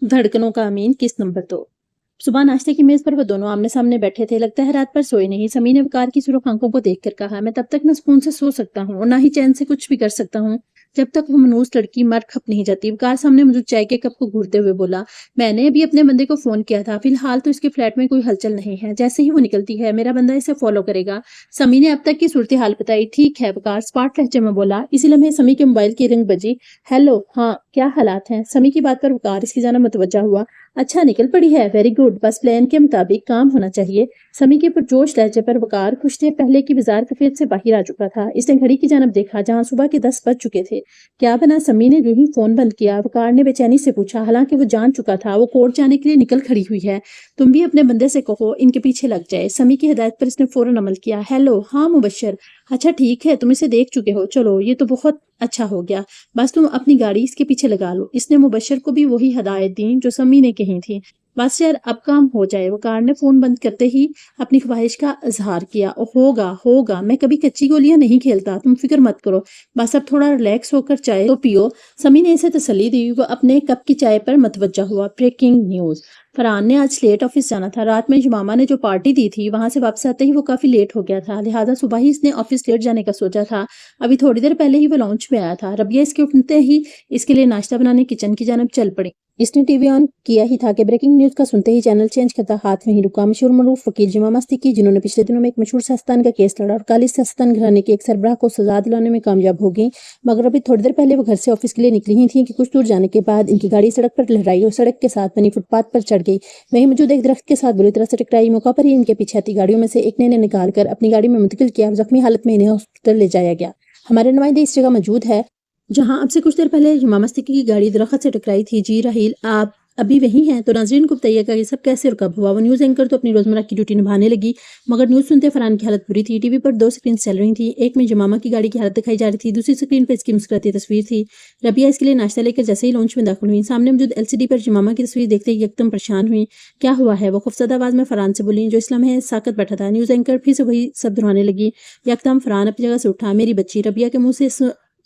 धड़कनों का अमीन किस नंबर 2। सुबह नाश्ते की मेज पर वो दोनों आमने सामने बैठे थे। लगता है रात पर सोए नहीं। समी ने वकार की सुर्ख आंखों को देखकर कहा, मैं तब तक न सुकून से सो सकता हूँ और ना ही चैन से कुछ भी कर सकता हूँ जब तक वो मनूस लड़की मर खप नहीं जाती। वकार सामने मौजूद चाय के कप को घूरते हुए बोला, मैंने अभी अपने बंदे को फोन किया था, फिलहाल तो इसके फ्लैट में कोई हलचल नहीं है। जैसे ही वो निकलती है मेरा बंदा इसे फॉलो करेगा। समी ने अब तक की सूरत हाल बताई। ठीक है, वकार स्पार्ट लहजे में बोला। इसी लम्हे समी के मोबाइल की रिंग बजी। हेलो, हाँ क्या हालात हैं? समी की बात पर वकार इसकी जाना मुतवज्जा हुआ। अच्छा निकल पड़ी है, वेरी गुड, बस प्लान के मुताबिक काम होना चाहिए। समी के पुरजोश लहजे पर वकार कुछ देर पहले की बाजार कफेत से बाहर आ चुका था। इसने घड़ी की जानब देखा जहां सुबह के 10 बज चुके थे। क्या बना? समी ने जो ही फोन बंद किया वकार ने बेचैनी से पूछा, हालांकि वो जान चुका था वो कोर्ट जाने के लिए निकल खड़ी हुई है। तुम भी अपने बंदे से कहो इनके पीछे लग जाए। समी की हिदायत पर इसने फौरन अमल किया। हेलो, हाँ मुबशर, अच्छा ठीक है, तुम इसे देख चुके हो, चलो ये तो बहुत अच्छा हो गया, बस तुम अपनी गाड़ी इसके पीछे लगा लो। इसने मुबशर को भी वही हदायत दी जो समी ने कही थी। बस यार अब काम हो जाए। वकार ने फोन बंद करते ही अपनी ख्वाहिश का इजहार किया। होगा होगा, मैं कभी कच्ची गोलियां नहीं खेलता, तुम फिक्र मत करो, बस अब थोड़ा रिलैक्स होकर चाय तो पियो। समी ने इसे तसल्ली दी। वो अपने कप की चाय पर मतवज्जा हुआ। ब्रेकिंग न्यूज, फरहान ने आज लेट ऑफिस जाना था। रात में जुमामा ने जो पार्टी दी थी वहां से वापस आते ही वो काफी लेट हो गया था, लिहाजा सुबह ही इसने ऑफिस लेट जाने का सोचा था। अभी थोड़ी देर पहले ही वो लॉन्च में आया था। रबिया इसके उठते ही इसके लिए नाश्ता बनाने किचन की जानब चल पड़ी। इसने टीवी ऑन किया ही था कि ब्रेकिंग न्यूज का सुनते ही चैनल चेंज करता हाथ वहीं रुका। मशहूर मरूफ वकील जुमामा सिद्दीकी, जिन्होंने पिछले दिनों में एक मशहूर सियासतदान का केस लड़ा और काली सियासतदान घराने के एक सरबराह को सजा दिलाने में कामयाब हो गई, मगर अभी थोड़ी देर पहले वो घर से ऑफिस के लिए निकली ही थी कि कुछ दूर जाने के बाद इनकी गाड़ी सड़क पर लहराई और सड़क के साथ बनी फुटपाथ पर चढ़ गई। वहीं मौजूद एक दरख्त के साथ बुरी तरह से टकराई। मौका पर ही इनके पीछे आती गाड़ियों में से एक ने इन्हें निकाल कर अपनी गाड़ी में मुंतकिल किया। जख्मी हालत में इन्हें हॉस्पिटल ले जाया गया। हमारे नुमाइंदे इस जगह मौजूद है जहां अब से कुछ देर पहले जुमामा सिद्दीकी की गाड़ी दरख्त से टकराई थी। जी राहील, आप अभी वही हैं? तो नाजरीन को बताइएगा ये सब कैसे और कब हुआ। वो न्यूज़ एंकर तो अपनी रोजमर्रा की ड्यूटी निभाने लगी, मगर न्यूज़ सुनते फरहान की हालत बुरी थी। टीवी पर 2 स्क्रीन चल रही थी। एक में जुमामा की गाड़ी की हालत दिखाई जा रही थी, दूसरी स्क्रीन पर इसकी मुस्कुराती तस्वीर थी। रबिया इसके लिए नाश्ता लेकर जैसे ही लॉन्च में दाखिल हुई, सामने मौजूद LCD पर जुमामा की तस्वीर देखते ही एकदम परेशान हुई। क्या हुआ है? वो खौफजदा आवाज में फरहान से बोली, जो इस्लाम है साकत बैठा था। न्यूज़ एंकर फिर से वही सब दोहराने लगी। यकदम फरहान अपनी जगह से उठा। मेरी बच्ची, रबिया के मुंह से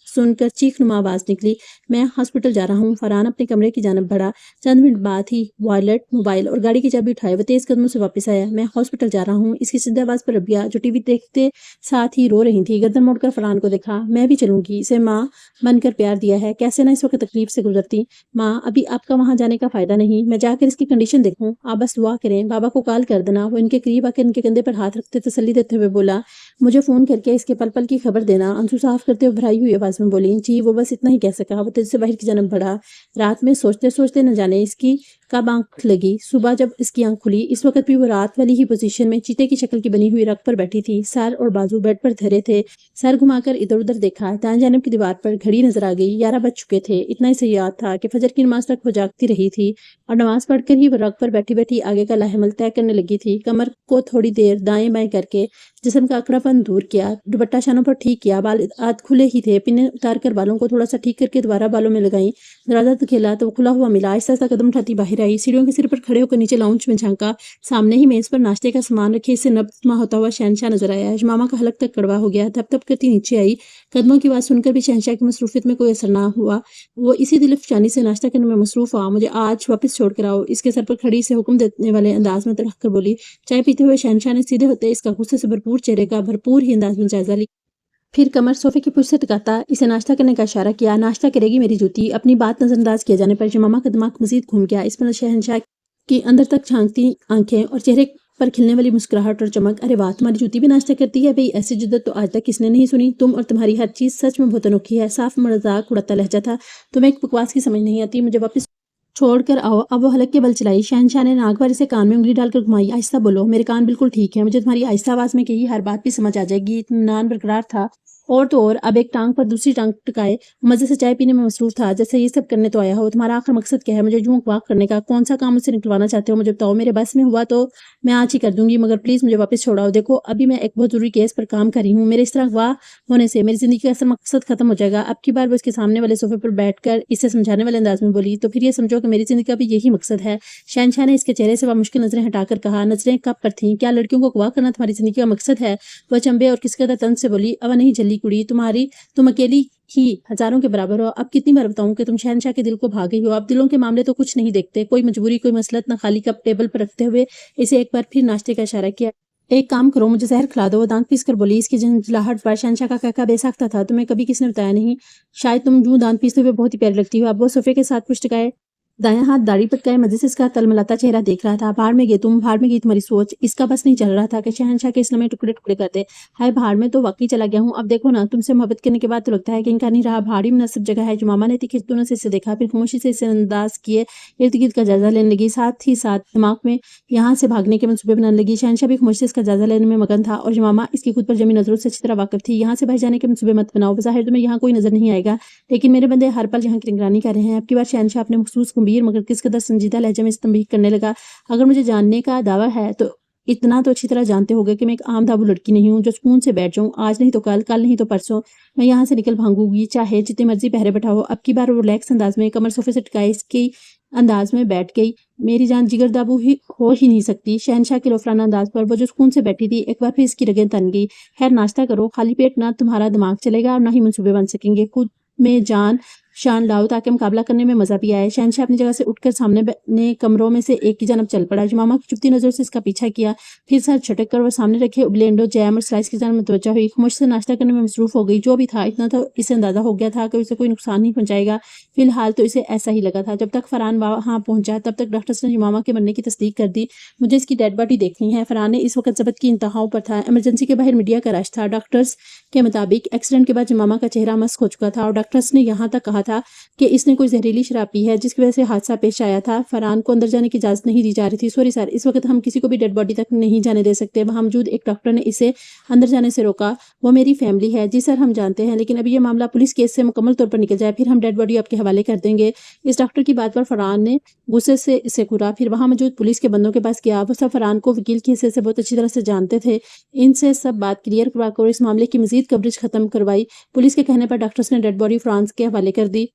सुनकर चीख नुमा आवाज निकली। मैं हॉस्पिटल जा रहा हूँ। फरहान अपने कमरे की जानब बढ़ा। चंद मिनट बाद ही वॉलेट, मोबाइल और गाड़ी की चाबी उठाए वो तेज कदमों से वापस आया। मैं हॉस्पिटल जा रहा हूँ। इसकी सीधी आवाज पर रबिया, जो टीवी देखते साथ ही रो रही थी, गर्दन मोड़कर फरहान को देखा। मैं भी चलूंगी, इसे माँ बनकर प्यार दिया है, कैसे ना इस वक्त तकलीफ से गुजरती। माँ, अभी आपका वहां जाने का फायदा नहीं, मैं जाकर इसकी कंडीशन देखूं, आप बस दुआ करें, बाबा को कॉल कर देना। वो इनके करीब आकर इनके कंधे पर हाथ रखते तसल्ली देते हुए बोला, मुझे फोन करके इसके पल पल की खबर देना। आंसू साफ करते हुए भराई हुई आवाज में बोली, जी। वो बस इतना ही कह सका। वो तेज से बाहर की जानब बढ़ा। रात में सोचते सोचते न जाने इसकी कब आंख लगी। सुबह जब इसकी आंख खुली, इस वक्त भी वो रात वाली ही पोजीशन में चीते की शक्ल की बनी हुई रग पर बैठी थी। सर और बाजू बेड पर धरे थे। सर घुमाकर इधर उधर देखा। दाएं जानब की दीवार पर घड़ी नजर आ गई। 11 बज चुके थे। इतना ही सही याद था कि फजर की नमाज तक वो जागती रही थी और नमाज पढ़कर ही वो रग पर बैठी बैठी आगे का लाहेमल तय करने लगी थी। कमर को थोड़ी देर दाएं बाएं करके जिस्म का अकड़ापन दूर किया। दुपट्टा शानों पर ठीक किया। बाल आध खुले ही थे। पिने उतार कर बालों को थोड़ा सा ठीक करके दोबारा बालों में लगाई। दरवाजा तो खेला तो वो खुला हुआ मिला। आहिस्ता आहिस्ता कदम उठाती बाहर आई। सीढ़ियों के सिर पर खड़े होकर नीचे लाउंज में झांका। सामने ही मेज पर नाश्ते का सामान रखे इससे नब्ज़ होता हुआ शहनशाह नजर आया। जुमामा का हलक तक कड़वा हो गया। थप थप करती नीचे आई। कदमों की आवाज सुनकर भी शहनशाह की मसरूफियत में कोई असर ना हुआ। वो इसी दिलफशानी से नाश्ता करने में मसरूफ हुआ। मुझे आज वापस छोड़ कर आओ, इसके सर पर खड़ी से हुक्म देने वाले अंदाज में रख कर बोली। चाय पीते हुए शहनशाह ने सीधे होते इसका गुस्से से भरपूर चेहरे का भरपूर ही अंदाज में जायजा लिया। फिर कमर सोफे की पुश से टिकाता इसे नाश्ता करने का इशारा किया। नाश्ता करेगी मेरी जूती। अपनी बात नजरअंदाज किए जाने पर जुमामा का दिमाग मजीद घूम गया। इस पर शहनशाह की अंदर तक झांकती आंखें और चेहरे पर खिलने वाली मुस्कुराहट और चमक। अरे वाह, तुम्हारी जूती भी नाश्ता करती है? भाई ऐसी जिद्दत तो आज तक किसने नहीं सुनी। तुम और तुम्हारी हर चीज सच में बहुत अनोखी है। साफ मजाक उड़ाता लहजा था। तुम्हें एक बकवास की समझ नहीं आती। मुझे वापस छोड़कर आओ। अब वो हलक के बल चलाई। शहनशाह ने नाक पर इसे कान में उंगली डालकर घुमाई। आहिस्ता बोलो, मेरे कान बिल्कुल ठीक है, मुझे तुम्हारी आहिस्ता आवाज में कही हर बात भी समझ आ जाएगी। इत्मीनान बरकरार था। और तो और अब एक टांग पर दूसरी टांग टिकाए मजे से चाय पीने में मसरूफ था। जैसे ये सब करने तो आया हो। तुम्हारा आखिर मकसद क्या है? मुझे जूं वाक करने का? कौन सा काम मुझसे निकलवाना चाहते हो? मुझे बताओ। मेरे बस में हुआ तो मैं आज ही कर दूंगी, मगर प्लीज मुझे वापस छोड़ाओ। देखो अभी मैं एक बहुत जरूरी केस पर काम कर रही हूँ। मेरे इस तरह वाह होने से मेरी जिंदगी का असल मकसद खत्म हो जाएगा। अब की बार वो इसके सामने वाले सोफे पर बैठकर इसे समझाने वाले अंदाज में बोली, तो फिर ये समझो कि मेरी जिंदगी का भी यही मकसद है। शहनशाह ने इसके चेहरे से वह मुश्किल नजरें हटाकर कहा। नजरें कब पर थी? क्या लड़कियों को अगवा करना तुम्हारी जिंदगी का मकसद है? वह चंबे और किसी कदर तंज से बोली, अब नहीं जल्दी कुड़ी, तुम अकेली ही हजारों के बराबर हो। अब कितनी बार बताऊं कि तुम शहनशाह के दिल को भागे हो। अब दिलों के मामले तो कुछ नहीं देखते, कोई मजबूरी कोई मसलत ना। खाली कप टेबल पर रखते हुए इसे एक बार फिर नाश्ते का इशारा किया। एक काम करो, मुझे जहर खिला दो। वो दांत पीस कर बोली। इसकी झंझलाहट पर शहनशाह का काका बेसाख्ता था। तुम्हें कभी किसने बताया नहीं? शायद तुम यूं दांत पीसते हुए बहुत ही प्यारी लगती हो। अब वो सोफे के साथ पुष्ट गए, दायां हाथ दाढ़ी पटकाए मजे से इसका तलमलाता चेहरा देख रहा था। भाड़ में गए तुम, भाड़ में गई तुम्हारी सोच। इसका बस नहीं चल रहा था कि शहनशाह के इस लम्हे टुकड़े टुकड़े कर दे। हाय, भाड़ में तो वाकई चला गया हूँ। अब देखो ना, तुमसे मोहब्बत करने के बाद तो लगता है कि इनका नहीं रहा। भाड़ी मुनासिब जगह है। जो मामा ने तीखे दोनों से इसे देखा, फिर खामोशी से इसे अंदाज किए इर्द गिर्द का जायजा लेने लगी। साथ ही साथ दिमाग में यहाँ से भागने के मंसूबे बनाने लगी। शहनशाह भी खामोशी से इसका जायजा लेने में मगन था और मामा इसकी खुद पर जमी नजरों से अच्छी तरह वाकिफ थी। यहाँ से भाग जाने के मंसूबे मत बनाओ। बज़ाहिर तुम्हें यहाँ कोई नजर नहीं आएगा, लेकिन मेरे बंदे हर पल यहाँ की निगरानी कर रहे हैं। अब की बार शहनशाह अपने मखसूस गंभीर मगर किस कदर संजीदा लहजे में तंबीह करने लगा। अगर मुझे जानने का दावा है तो इतना तो अच्छी तरह जानते होगे कि मैं एक आम दाबू लड़की नहीं हूँ जो सुकून से बैठ जाऊँ। आज नहीं तो कल, कल नहीं तो परसों मैं यहाँ से निकल भागूंगी, चाहे जितनी मर्जी पहरे बैठाओ। अब की बार वो रिलैक्स अंदाज में कमर सोफे से टिकाए इसके अंदाज में बैठ गई। मेरी जान जिगर दाबू ही हो ही नहीं सकती। शहनशाह के लोफराना अंदाज पर वो जो सुकून से बैठी थी, एक बार फिर इसकी रगें तन गई। खैर, नाश्ता करो, खाली पेट ना तुम्हारा दिमाग चलेगा और ना ही मंसूबे बन सकेंगे। खुद में जान शान लाओ ताकि मुकाबला करने में मजा भी आए। शहनशाह अपनी जगह से उठकर सामने बने कमरों में से एक की जानब चल पड़ा। जुमामा की चुपती नजर से इसका पीछा किया, फिर सर झटक कर वो सामने रखे उबले अंडों, जैम और स्लाइस की जानब मुतवज्जा हुई। खामोशी से नाश्ता करने में मसरूफ हो गई। जो भी था, इतना तो इसे अंदाजा हो गया था कि उसे कोई नुकसान नहीं पहुंचाएगा। फिलहाल तो इसे ऐसा ही लगा था। जब तक फरहान वहां पहुंचा तब तक डॉक्टर्स ने जुमामा के मरने की तस्दीक कर दी। मुझे इसकी डेड बॉडी देखनी है। फरहान ने इस वक्त जबत की इंतहाओं पर था। इमरजेंसी के बाहर मीडिया का रश था। डॉक्टर्स के मुताबिक एक्सीडेंट के बाद जुमामा का चेहरा मस्क हो चुका था और डॉक्टर्स ने यहाँ तक कहा था कि इसने कोई जहरीली शराब पी है जिसकी वजह से हादसा पेश आया था। फरहान को अंदर जाने की इजाजत नहीं दी जा रही थी। सॉरी सर, इस वक्त हम किसी को भी डेड बॉडी तक नहीं जाने दे सकते। वहां मौजूद एक डॉक्टर ने इसे अंदर जाने से रोका। वो मेरी फैमिली है। जी सर, हम जानते हैं, लेकिन अभी ये मामला पुलिस केस से मुकम्मल तौर पर निकल जाए फिर हम डेड बॉडी आपके हवाले कर देंगे। इस डॉक्टर की बात पर फरहान ने गुस्से से इसे घूरा। फिर वहां मौजूद पुलिस के बंदों के पास गया। वो सब फरहान को वकील की हैसियत से बहुत अच्छी तरह से जानते थे। इनसे सब बात क्लियर करवा कर इस मामले की मजीद कवरेज खत्म करवाई। पुलिस के कहने पर डॉक्टर्स ने डेड बॉडी फ्रांस के हवाले कर दी।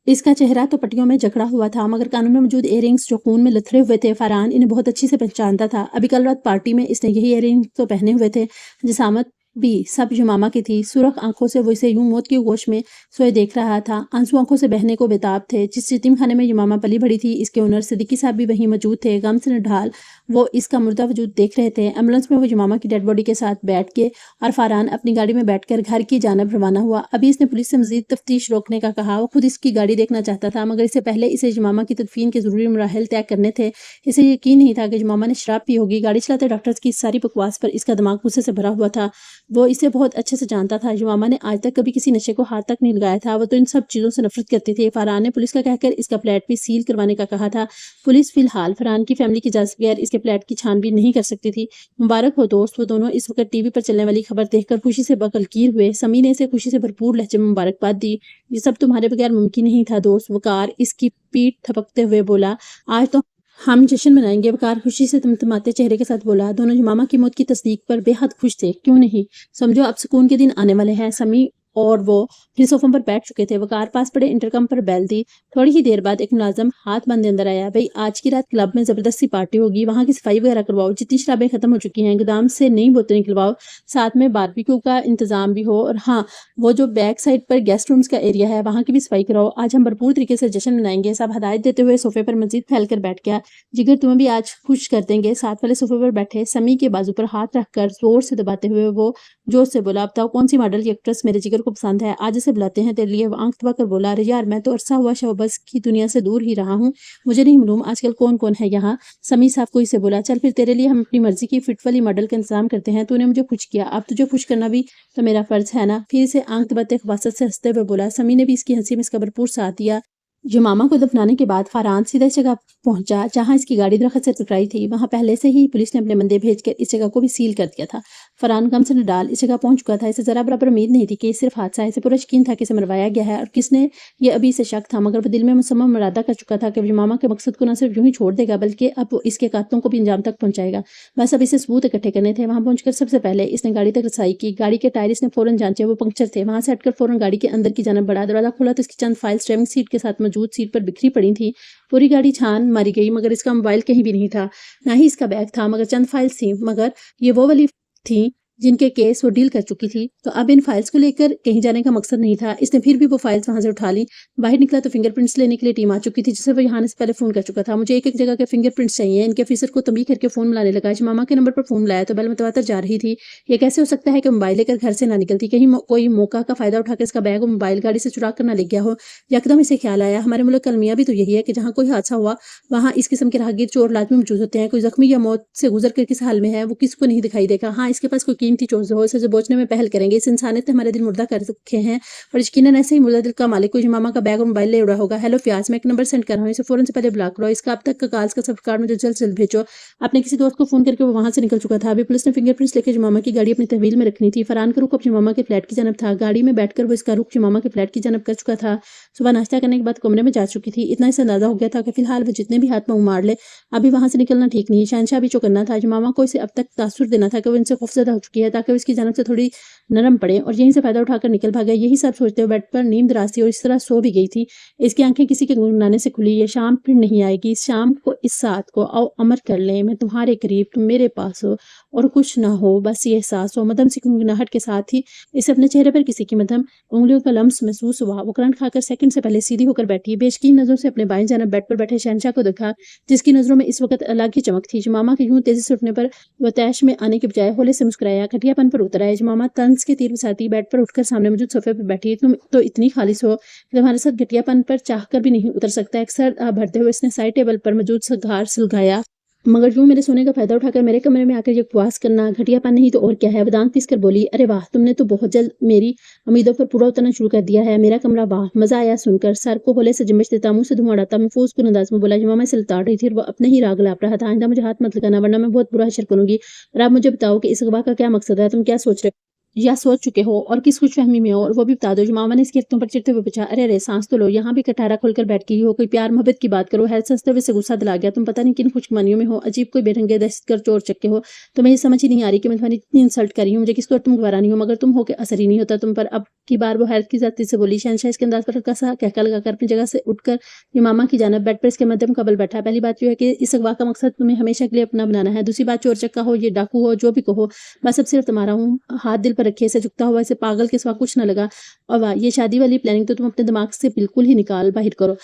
इसका चेहरा तो पट्टियों में जकड़ा हुआ था, मगर कानों में मौजूद इयररिंग्स जो खून में लथड़े हुए थे। फरहान इन्हें बहुत अच्छी से पहचानता था। अभी कल रात पार्टी में इसने यही इयररिंग्स तो पहने हुए थे। जिसामत भी सब जुमामा की थी। सुरख आंखों से वो इसे यूं मौत की गोश में सोए देख रहा था। आंसू आंखों से बहने को बेताब थे। जिस यतीम खाने में जुमामा पली बड़ी थी, इसके ओनर सिद्दीकी साहब भी वहीं मौजूद थे। गम से निढाल वो इसका मुर्दा वजूद देख रहे थे। एम्बुलेंस में वो जुमामा की डेड बॉडी के साथ बैठ के और फरहान अपनी गाड़ी में बैठकर घर की जानब रवाना हुआ। अभी इसने पुलिस से मजीद तफ्तीश रोकने का कहा। वो खुद इसकी गाड़ी देखना चाहता था, मगर इससे पहले इसे जुमामा की तदफीन के जरूरी मराहल तय करने थे। इसे यकीन नहीं था कि जुमामा ने शराब पी होगी। गाड़ी चलाते डॉक्टर्स की सारी बकवास पर इसका दिमाग गुस्से से भरा हुआ था। वो इसे बहुत अच्छे से जानता था। जुमामा ने आज तक कभी किसी नशे को हाथ तक नहीं लगाया था। वो तो इन सब चीज़ों से नफरत करती थी। फरहान ने पुलिस का कहकर इसका फ्लैट भी सील करवाने का कहा था। पुलिस फिलहाल फरहान की फैमिली की इजाजत बगैर इसके फ्लैट की छानबीन नहीं कर सकती थी। मुबारक हो दोस्त, वो दोनों इस वक्त टीवी पर चलने वाली खबर देखकर खुशी से बकलकीर हुए। समी ने इसे खुशी से भरपूर लहजे में मुबारकबाद दी। ये सब तुम्हारे बगैर मुमकिन नहीं था दोस्त। वकार इसकी पीठ थपकते हुए बोला। आज तो हम जश्न मनाएंगे। वकार खुशी से तमतमाते चेहरे के साथ बोला। दोनों जुमामा की मौत की तस्दीक पर बेहद खुश थे। क्यों नहीं, समझो अब सुकून के दिन आने वाले हैं। समी और वो फिर सोफों पर बैठ चुके थे। वकार पास पड़े इंटरकम पर बेल दी। थोड़ी ही देर बाद एक मुलाजम हाथ बांधे अंदर आया। भाई, आज की रात क्लब में जबरदस्ती पार्टी होगी, वहां की सफाई वगैरह करवाओ। जितनी शराबें खत्म हो चुकी हैं गोदाम से नई बोतलें निकलवाओ, साथ में बारबेक्यू का इंतजाम भी हो। और हाँ, वो जो बैक साइड पर गेस्ट रूम्स का एरिया है वहां की भी सफाई कराओ। आज हम भरपूर तरीके से जश्न मनाएंगे। सब हदायत देते हुए सोफे पर मजीद फैलकर बैठ गया। जिगर, तुम्हें भी आज खुश कर देंगे। साथ वाले सोफे पर बैठे समी के बाजू पर हाथ रखकर जोर से दबाते हुए वो जोर से बोला। बताओ कौन सी मॉडल की एक्ट्रेस मेरे जिगर को पसंद है, आज इसे बुलाते हैं तेरे लिए। वो आंख दबा कर बोला। अरे यार, मैं तो अरसा हुआ शोबस की दुनिया से दूर ही रहा हूँ, मुझे नहीं मालूम आजकल कौन कौन है यहाँ। समी साहब को इसे बोला। चल फिर तेरे लिए हम अपनी मर्जी की फिट वाली मॉडल का इंतजाम करते हैं। तूने मुझे खुश किया, अब तुझे खुश करना भी तो मेरा फर्ज है ना। फिर इसे आंख दबाते खबासत से हंसते हुए बोला। समी ने भी इसकी हंसी में इसका भरपूर साथ दिया। जुमामा को दफनाने के बाद फरहान सीधा इस जगह पहुंचा जहां इसकी गाड़ी दरख्त से टकराई थी। वहां पहले से ही पुलिस ने अपने बंदे भेजकर इस जगह को भी सील कर दिया था। फरहान गम से निडाल इस जगह पहुंच चुका था। इसे जरा बराबर उम्मीद नहीं थी कि सिर्फ हादसा है। इसे पूरा यकीन था कि इसे मरवाया गया है और किसने, ये अभी इसे शक था, मगर वो दिल में मुसम्मम मुरादा कर चुका था कि जुमामा के मकसद को न सिर्फ यूं ही छोड़ देगा बल्कि अब वो इसके कातलों को भी अंजाम तक पहुंचाएगा। बस अब इसे सबूत इकट्ठे करने थे। वहां पहुंचकर सबसे पहले इसने गाड़ी तक रसाई की। गाड़ी के टायर इसने फौरन जांचे, वो पंक्चर थे। वहां से हटकर फौरन गाड़ी के अंदर की जानब बढ़ा। दरवाजा खोला तो इसकी चंद फाइल्स ड्राइविंग सीट के साथ मौजूद सीट पर बिखरी पड़ी थी। पूरी गाड़ी छान मारी गई, मगर इसका मोबाइल कहीं भी नहीं था, ना ही इसका बैग था। मगर चंद फाइल्स थी, मगर ये वो वाली थी जिनके केस वो डील कर चुकी थी। तो अब इन फाइल्स को लेकर कहीं जाने का मकसद नहीं था। इसने फिर भी वो फाइल्स वहाँ से उठा ली। बाहर निकला तो फिंगरप्रिंट्स लेने के लिए टीम आ चुकी थी, जिसे वो यहाँ से पहले फ़ोन कर चुका था। मुझे एक-एक जगह के फिंगरप्रिंट्स चाहिए। इनके ऑफिसर को तंबीह करके फ़ोन मिलाने लगा। मामा के नंबर पर फ़ोन मिलाया तो बेल मतवातर जा रही थी। ये कैसे हो सकता है कि मोबाइल लेकर घर से ना निकलती, कहीं कोई मौका का फ़ायदा उठाकर इसका बैग और मोबाइल गाड़ी से चुरा कर ना ले गया हो। यकदम इसे ख्याल आया, हमारे मुल्क का अलमिया भी तो यही है कि जहाँ कोई हादसा हुआ वहाँ इस किस्म के राहगीर चोर लाजमी मौजूद होते हैं। कोई जख्मी या मौत से गुजर कर किस हाल में है वो किसी को नहीं दिखाई देगा। हाँ, इसके पास कोई कीमती चीज़ हो, इसे दबोचने में पहल करेंगे। इस इंसानियत ने हमारे दिल मुर्दा कर रखे हैं और यकीनन ऐसे ही मुर्दा दिल का मालिक कोई मामा का बैग और मोबाइल ले उड़ा होगा। हेलो फयाज, मैं एक नंबर सेंड कर रहा हूँ, इसे फौरन से पहले ब्लॉक करो। इसका अब तक का कॉल्स का सफर कार्ड मुझे जल्द से जल्द भेजो। अपने किसी दोस्त को फोन करके वो वहां से निकल चुका था। अभी पुलिस ने फिंगरप्रिंट्स लेकर जमामा की गाड़ी अपनी तहवील में रखनी थी। फरहान का रुख अपनी मामा के फ्लैट की जानब था। गाड़ी में बैठकर वो इसका रुख जमामा के फ्लैट की जानब कर चुका था। सुबह नाश्ता करने के बाद कमरे में जा चुकी थी। इतना इसे अंदाजा हो गया था कि फिलहाल वो जितने भी हाथ में मार ले अभी वहां से निकलना ठीक नहीं। शहनशाह भी जो करना था, जमामा को इसे अब तक तासुर देना था कि वो इनसे खौफजदा हो चुकी है ताकि वो इसकी जानब से थोड़ी नरम पड़े और यहीं से फायदा उठाकर निकल भागा। यही सब सोचते हुए बेड पर नींद दराज थी और इस तरह सो भी गई थी। इसकी आंखें किसी के गुनगुनाने से खुली। ये शाम फिर नहीं आएगी। इस शाम को, इस साथ को आओ अमर कर ले। मैं तुम्हारे करीब, तुम मेरे पास हो और कुछ ना हो, बस ये एहसास हो। मदम सी गुनगुनाहट के साथ ही इसे अपने चेहरे पर किसी की मदम उंगलियों का लम्स महसूस हुआ। वो करंट खाकर सेकंड से पहले सीधी होकर बैठी बेशकीन नजरों से अपने बाएं जानब बेड पर बैठे शहनशाह को देखा, जिसकी नजरों में इस वक्त अलग ही चमक थी। जमामा के यूं तेजी से उठने पर वो तैश में आने के बजाय होले से मुस्कुराया, घटियापन पर उतर आए। जमामा तंज के तीर बसाती बेड पर उठकर सामने मौजूद सोफे पर बैठी। तुम तो इतनी खालिश हो कि तुम्हारे साथ घटियापन पर चाहकर भी नहीं उतर सकता। एक सर भरते हुए इसने साइड टेबल पर मौजूद सिगार सुलगाया, मगर यूं मेरे सोने का फायदा उठाकर मेरे कमरे में आकर ये उपवास करना घटियापन नहीं तो और क्या है। दांत पीस कर बोली, अरे वाह, तुमने तो बहुत जल्द मेरी उम्मीदों पर पूरा उतरना शुरू कर दिया है। मेरा कमरा, वाह, मजा आया सुनकर। सर को होले से जिम्मिश देता, मुंह से धुआं उड़ाता महफूज कुन अंदाज में बोला। जमामा से लताड़ रही थी और वो अपने ही राग लाप रहा था। आइंदा मुझे हाथ मत लगाना वरना मैं बहुत बुरा हशर करूंगी। और आप मुझे बताओ कि इस अगवा का क्या मकसद है, तुम क्या सोच रहे या सोच चुके हो और किस खुशफहमी में हो, और वो भी बता दो। जमामा ने इसकी अख्तों पर चिढ़ते हुए पूछा, अरे अरे सांस तो लो, यहाँ भी कटारा खोलकर बैठ गई हो। कोई प्यार मोहब्बत की बात करो। हेल्थ सस्ते हुए से गुस्सा दिला गया। तुम पता नहीं किन खुशगवानियों में हो, अजीब कोई बेढंगे दहशतगर्द चोर चक्के हो। तुम्हें ये समझ ही नहीं आ रही कि मैं तुम्हारी इतनी इंसल्ट कर रही हूँ। मुझे किसको और तुम गवारा नहीं हो, मगर तुम हो के असर ही नहीं होता तुम पर। अब की बार वो हेल्थ की जाती से बोली। शहनशाह इसके अंदाज पर हल्का सा कहका लगाकर अपनी जगह से उठकर जमामा की जानब बेड पर इसके मध्यम कबल बैठा। पहली बात यह है कि इस अगवा का मकसद तुम्हें हमेशा के लिए अपना बनाना है। दूसरी बात, चोर चक्का हो, ये डाकू हो, जो भी कहो, बस अब सिर्फ तुम्हारा हूँ। हाथ दिल पर रखे, इसे झुकता हुआ इसे पागल के सिवा कुछ न लगा। और वाह, ये शादी वाली प्लानिंग तो तुम अपने दिमाग से बिल्कुल ही निकाल बाहर करो।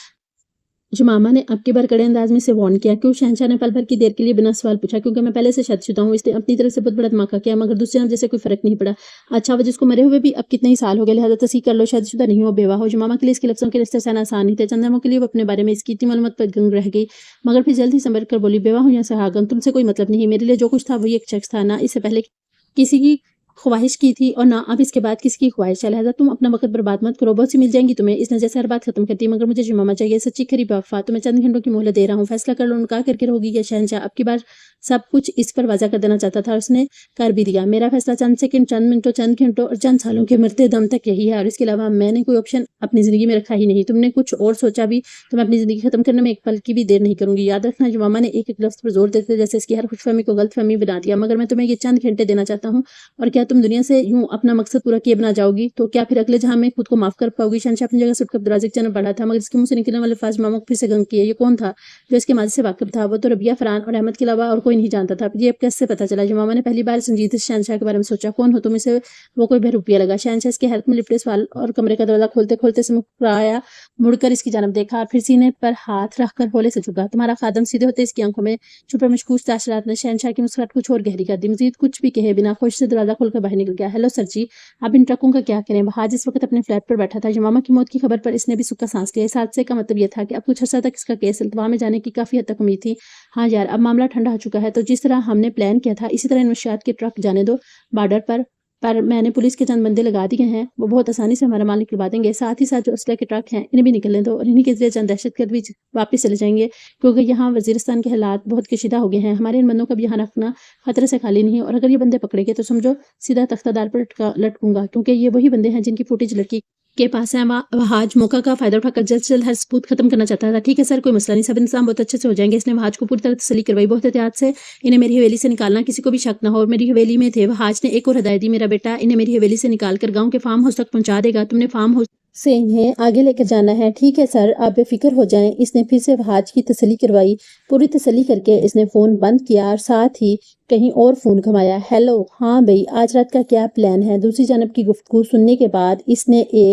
जमामा ने अब की बार कड़े अंदाज में से वार्न किया। क्यों? शहनशाह ने पल भर की देर के लिए बिना सवाल पूछा। क्योंकि मैं पहले से शादीशुदा हूँ। इसने अपनी तरफ से बहुत बड़ा धमाका किया, मगर दूसरे नाम जैसे कोई फर्क नहीं पड़ा। अच्छा, वो जिसको मरे हुए भी अब कितने ही साल हो गए, लिहाजा तस्दीक कर लो, शादीशुदा नहीं हो, बेवा हो। जमामा के लिए इसके लफ्जों के रिश्ते सहना आसान नहीं थे। चंद दिनों के लिए वो अपने बारे में इसकी इतनी मालूमात पर गंग रह गई, मगर फिर जल्द ही संभल कर बोली, बेवा हूँ या सहागन, तुमसे कोई मतलब नहीं। मेरे लिए जो कुछ था वही एक शख्स था। ना इससे पहले किसी की ख्वाहिश की थी और ना अब इसके बाद किसकी ख्वाहिश है। लिहाजा तुम अपना वक्त बर्बाद मत करो, बहुत सी मिल जाएंगी तुम्हें। इसने जैसे हर बात खत्म कर दी, मगर मुझे जमामा चाहिए, सच्ची खरी वफा। तुम्हें चंद घंटों की मोहलत दे रहा हूँ, फैसला कर लो, उनका करके रहोगी या शहनशाह। अब की बार सब कुछ इस पर वाजा कर देना चाहता था, उसने कर भी दिया। मेरा फैसला चंद सेकंड, चंद मिनटों, चंद घंटों और चंद सालों के मरते दम तक यही है, और इसके अलावा मैंने कोई ऑप्शन अपनी जिंदगी में रखा ही नहीं। तुमने कुछ और सोचा भी तो मैं अपनी जिंदगी खत्म करने में एक पल की भी देर नहीं करूंगी। याद रखना, जमामा ने एक एक लफ्ज पर जोर देते जैसे इसकी हर खुशफहमी को गलतफहमी बना दिया। मगर मैं तुम्हें ये चंद घंटे देना चाहता हूँ, और क्या तुम दुनिया से यूं अपना मकसद पूरा किए बना जाओगी तो क्या फिर अगले जहां में खुद को माफ कर पाओगी। शहनशाह अपनी जगह से उठकर दरवाजे की तरफ बढ़ा था, मगर इसके मुंह से निकलने वाले फाज मामा को फिर से गंग किए। ये कौन था जो इसके माजी से वाकिफ था? वो तो रबिया, फरहान और अहमद के अलावा और कोई नहीं जानता था। ये अब कैसे पता चला? जमामा ने पहली बार संजीदगी से शहनशाह के बारे में सोचा। कौन हो तुम? इसे वो कोई बहरूपिया लगा। शहनशाह इसके हेल्प में लिपटे सवाल और कमरे का दरवाजा खोलते खोलते से मुस्कुराया, मुड़कर इसकी जानब देखा और फिर सीने पर हाथ रखकर होले से झुका। तुम्हारा खादम? सीधे होते इसकी आंखों में छुपे मशकूक ताशरात ने शहनशाह की मुस्कुराहट कुछ और गहरी कर दी। मजीद कुछ भी कहे बिना खुश से दरवाजा खोलकर बाहर निकल गया। हेलो सर जी, अब इन ट्रकों का क्या करें? हाज इस वक्त अपने फ्लैट पर बैठा था। जमामा की मौत की खबर पर इसने भी सुक्का सांस लिया। इस हादसे का मतलब यह था कि अब कुछ अर्सा तक इसका केस इल्तवा में जाने की काफी हद तक उम्मीद थी। हाँ यार, अब मामला ठंडा हो चुका है, तो जिस तरह हमने प्लान किया था इसी तरह इन मंशियात के ट्रक जाने दो बॉर्डर पर मैंने पुलिस के चंद बंदे लगा दिए हैं, वो बहुत आसानी से हमारा माल निकलवा देंगे। साथ ही साथ जो असला के ट्रक हैं इन्हें भी निकलने दो, और इन्हीं के जरिए चंद दहशतगर्द भी वापस चले जाएंगे, क्योंकि यहाँ वजीरिस्तान के हालात बहुत कशीदा हो गए हैं। हमारे इन बंदों का भी यहाँ रखना खतरे से खाली नहीं, और अगर ये बंदे पकड़े गए तो समझो सीधा तख्तादार पर लटकूंगा, क्योंकि ये वही बंदे हैं जिनकी फुटेज लड़की के पास है। वहाज मौका का फायदा उठाकर जल्द से जल्द हर सबूत खत्म करना चाहता था। ठीक है सर, कोई मसला नहीं, सब इंतजाम बहुत अच्छे से हो जाएंगे। इसने वहाज को पूरी तरह तसल्ली करवाई। बहुत एहतियात से इन्हें मेरी हवेली से निकालना, किसी को भी शक ना हो। मेरी हवेली में थे। वहाज ने एक और हदायत दी, मेरा बेटा इन्हें मेरी हवेली से निकाल कर गाँव के फार्म हाउस तक पहुंचा देगा। तुमने फार्म हाउस سے انہیں آگے لے کر جانا ہے۔ ٹھیک ہے سر، آپ بے فکر ہو جائیں۔ اس نے پھر سے حاج کی تسلی کروائی۔ پوری تسلی کر کے اس نے فون بند کیا اور ساتھ ہی کہیں اور فون گھمایا۔ ہیلو، ہاں بھئی، آج رات کا کیا پلان ہے؟ دوسری جانب کی گفتگو سننے کے بعد اس نے ایک